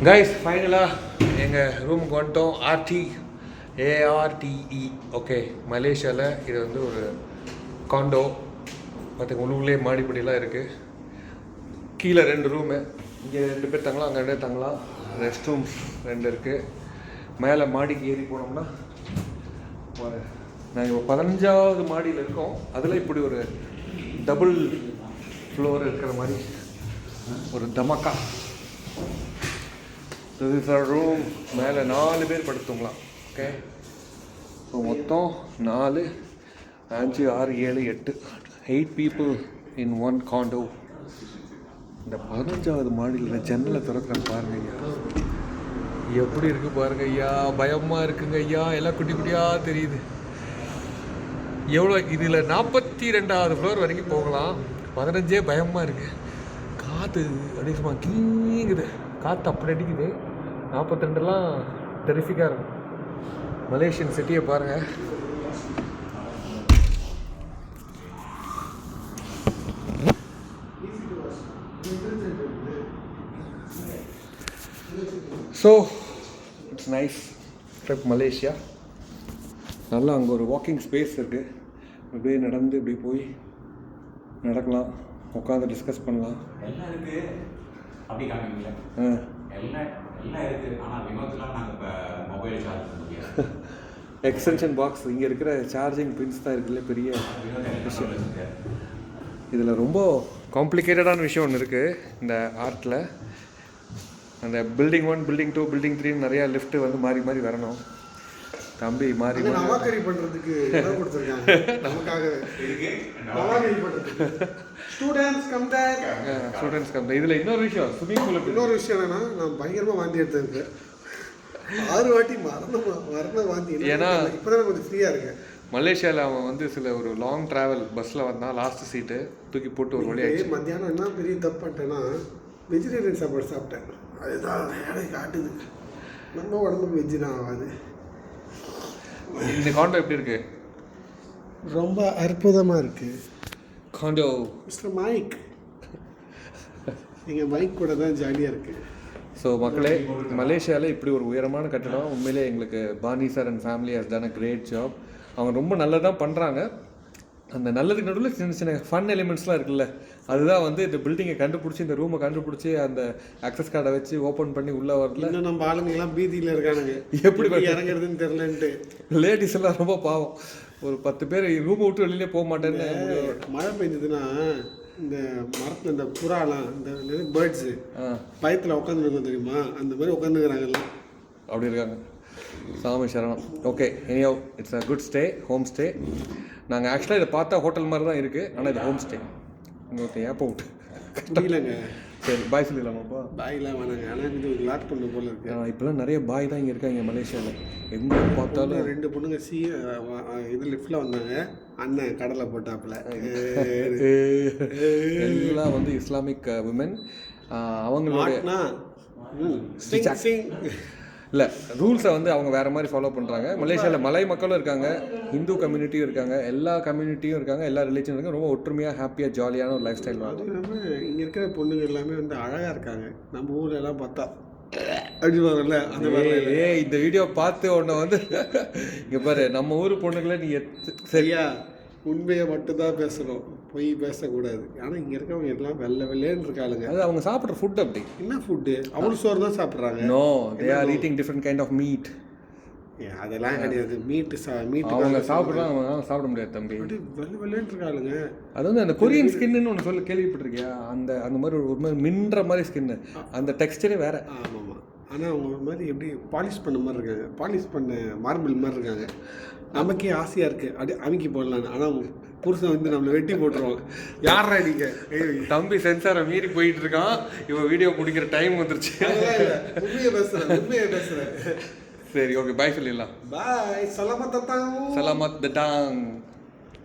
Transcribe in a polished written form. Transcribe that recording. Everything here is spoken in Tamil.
கைஸ் ஃபைனலாக எங்கள் ரூமுக்கு வந்துட்டோம். ARTE okay. மலேசியாவில் இது வந்து ஒரு காண்டோ. பார்த்துங்க, உள்ளே மாடிப்படியெலாம் இருக்குது. கீழே 2 ரூமு, இங்கே 2 பேர் தங்கலாம், அங்கே 2 பேர் தங்கலாம். ரெஸ்ட் ரூம்ஸ் 2 இருக்குது. மேலே மாடிக்கு ஏறி போனோம்னா நாங்கள் இப்போ 15வது மாடியில் இருக்கோம். அதில் இப்படி ஒரு டபுள் ஃப்ளோர் இருக்கிற மாதிரி ஒரு தமக்கா. This is our room. மேலே 4 பேர் படுத்துங்களாம். ஓகே. ஸோ மொத்தம் 4, 5, 6, 7, 8 people in one condo. இந்த 15வது மாடியில் ஜன்னலை திறக்கிறேன் பாருங்க ஐயா, எப்படி இருக்குது பாருங்க ஐயா. பயமாக இருக்குங்க ஐயா, எல்லாம் குட்டி குட்டியாக தெரியுது. எவ்வளோ இதில் 42வது ஃப்ளோர் வரைக்கும் போகலாம். 15 பயமாக இருக்குது. காற்று அப்படியே சும்மா கீங்குது, காற்று அப்படி அடிக்குது. 42லாம் டெரிஃபிக்காக இருக்கும். மலேசியன் சிட்டியை பாருங்கள். So it's nice trip Malaysia. நல்லா அங்கே ஒரு வாக்கிங் ஸ்பேஸ் இருக்குது. இப்படியே நடந்து இப்படி போய் நடக்கலாம், உட்காந்து டிஸ்கஸ் பண்ணலாம். எல்லாம் இருக்குது. அப்படி காமிங்களா? எல்லாம் இருக்குது. ஆனால் வினோத்லாம் நாங்கள் இப்போ மொபைல் சார்ஜ் பண்ண முடியாது. எக்ஸ்டென்ஷன் பாக்ஸ் இங்கே இருக்கிற சார்ஜிங் பின்ஸ் தான் இருக்குல்ல பெரிய விஷயம். இதில் ரொம்ப காம்ப்ளிகேட்டடான விஷயம் ஒன்று இருக்குது இந்த ஆர்ட்டில். அந்த பில்டிங் 1, பில்டிங் 2, பில்டிங் 3 நிறையா லிஃப்ட்டு வந்து மாறி மாறி வரணும். தம்பி மாறி நவாக்கரி பண்ணுறதுக்கு இடம் கொடுத்துருக்காங்க நமக்காக. நவாக்கரி பண்ணுறதுக்கு ஸ்டூடெண்ட்ஸ் கம் தேர். இதில் இன்னொரு விஷயம், ஸ்விம்மிங் பூல். இன்னொரு விஷயம் என்னன்னா, நான் பயங்கரமாக வாந்தி எடுத்திருக்கேன். 6 வாட்டி மரண வாந்தி. ஏன்னா இப்போ தான் கொஞ்சம் ஃப்ரீயாக இருக்கேன். மலேசியாவில் அவன் வந்து சில ஒரு லாங் ட்ராவல் பஸ்ஸில் வந்தான். லாஸ்ட் சீட்டு தூக்கி போட்டு ஒரு வழியாக மத்தியானம் என்ன பெரிய தப்பு பண்ணிட்டேன்னா, வெஜிடேரியன் சாப்பாடு சாப்பிட்டேன். அதுதான் வேலை காட்டுது. நம்ம உடம்புக்கு வெஜ்ஜு தான் ஆகாது. இந்த காண்டோ எப்படி இருக்கு? ரொம்ப அற்புதமாக இருக்குது காண்டோ. மிஸ்டர் மைக், நீங்கள் மைக் கூட தான் ஜாலியாக இருக்குது. ஸோ மக்களே, மலேசியாவில் இப்படி ஒரு உயரமான கட்டடம். உண்மையிலே எங்களுக்கு Bani sir and family has done a great job. அவங்க ரொம்ப நல்லதாக பண்ணுறாங்க. அந்த நல்லதுக்கு நடுவில் சின்ன சின்ன ஃபன் எலிமெண்ட்ஸ்லாம் இருக்குல்ல, அதுதான் வந்து இந்த பில்டிங்கை கண்டுபிடிச்சி, இந்த ரூமை கண்டுபிடிச்சி, அந்த ஆக்சஸ் கார்டை வச்சு ஓப்பன் பண்ணி உள்ளே வரல. இன்னும் நம்ம ஆளுங்கெல்லாம் பீதியில் இருக்கானுங்க, எப்படி இறங்குறதுன்னு தெரிலன்ட்டு. லேடிஸ் எல்லாம் ரொம்ப பாவம். ஒரு 10 பேர் ரூமை விட்டு வெளியிலே போக மாட்டேன்னு. மழை பெஞ்சதுன்னா இந்த மரத்தில் இந்த புறாலாம், இந்த பேர்ட்ஸு பயத்தில் உட்காந்துருக்கோம் தெரியுமா, அந்த மாதிரி உட்காந்துக்கிறாங்கல்ல, அப்படி இருக்காங்க. சாமி சரணம். Okay, anyway it's a good stay, home stay. நாங்கள் ஆக்சுவலாக இதை பார்த்தா ஹோட்டல் மாதிரி தான் இருக்குது, ஆனால் இது ஹோம் ஸ்டே. இங்கே ஏப்போ விட்டு முடியலங்க. சரி, பாய் சொல்லிடலாமாப்பா? பாய்லாம் வேணாங்க, ஆனால் இது லாக் பண்ண போல இருக்கு. இப்போலாம் நிறைய பாய் தான் இங்கே இருக்காங்க மலேசியாவில். எங்கே பார்த்தாலும் 2 பொண்ணுங்க இது லிஃப்டில் வந்தாங்க. அண்ணன் கடலை போட்டாப்புல. எல்லாம் வந்து இஸ்லாமிக் விமன். அவங்களோட இல்லை, ரூல்ஸை வந்து அவங்க வேறு மாதிரி ஃபாலோ பண்ணுறாங்க. மலேசியாவில் மலை மக்களும் இருக்காங்க, ஹிந்து கம்யூனிட்டியும் இருக்காங்க, எல்லா கம்யூனிட்டியும் இருக்காங்க, எல்லா ரிலீஜனும் இருக்காங்க. ரொம்ப ஒற்றுமையாக, ஹாப்பியாக, ஜாலியான ஒரு லைஃப் ஸ்டைல். அதுவும் இல்லாமல் இங்கே இருக்கிற பொண்ணுங்க எல்லாமே வந்து அழகாக இருக்காங்க. நம்ம ஊரில் எல்லாம் பார்த்தா அடிவாங்கல்ல, அந்த மாதிரி. இந்த வீடியோ பார்த்து உடனே வந்து இங்கே பாரு, நம்ம ஊர் பொண்ணுங்களை நீ சரியா உண்மையை மட்டும்தான் பேசணும், பொய் பேசக்கூடாது. ஆனால் இங்கே இருக்கவங்க எல்லாம் வெள்ளைன்னு இருக்காளுங்க. அது அவங்க சாப்பிட்ற ஃபுட் அப்படி. என்ன ஃபுட்டு? அவ்வளோ சோறு தான் சாப்பிட்றாங்க. No, they are eating different kind of meat. அதெல்லாம் கிடையாது. மீட்டு அவங்க சாப்பிட்றாங்க, அவங்க சாப்பிட முடியாது தம்பி. வெள்ளைன்னு இருக்காளுங்க. அது வந்து அந்த கொரியன் ஸ்கின்னு ஒன்று சொல்ல கேள்விப்பட்டிருக்கியா? அந்த மாதிரி ஒரு மாதிரி மின்ற மாதிரி ஸ்கின்னு, அந்த டெக்ஸ்டரே வேறு. ஆமாம். ஆனால் அவங்க ஒரு மாதிரி எப்படி பாலிஷ் பண்ண மாதிரி இருக்காங்க, பாலிஷ் பண்ண மார்பிள் மாதிரி இருக்காங்க. நமக்கே ஆசையாக இருக்குது அப்படி அமைக்கி போடலான்னு. ஆனால் புருஷன் வந்து நம்மளை வெட்டி போட்டுருவாங்க. யாரா நீங்கள்? தம்பி சென்சாரை மீறி போயிட்டு இருக்கான். இவன் வீடியோ பிடிக்கிற டைம் வந்துருச்சு. உண்மையை பேசுகிறேன். சரி, ஓகே, பாய் சொல்லிடலாம். பாய். சலாமத் தட்டாங். சலாமத் தட்டாங்.